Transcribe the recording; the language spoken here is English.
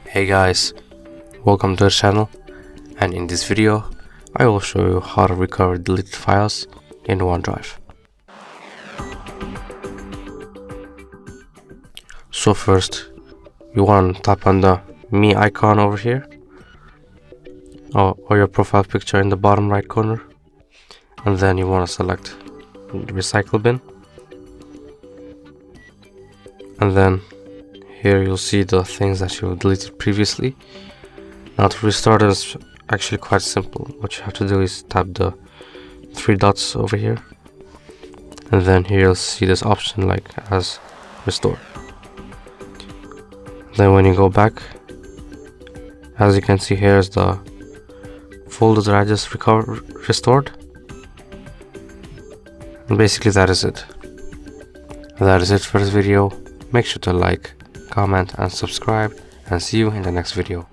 Hey guys, welcome to the channel, and in this video I will show you how to recover deleted files in OneDrive. So first you want to tap on the me icon over here or your profile picture in the bottom right corner, and then you want to select the recycle bin, and then here you'll see the things that you deleted previously. Now to restart it is actually quite simple. What you have to do is tap the three dots over here, and then here you'll see this option like as restore. Then when you go back, as you can see, here is the folder that I just restored. And basically that is it. That is it for this video. Make sure to like, comment and subscribe, and see you in the next video.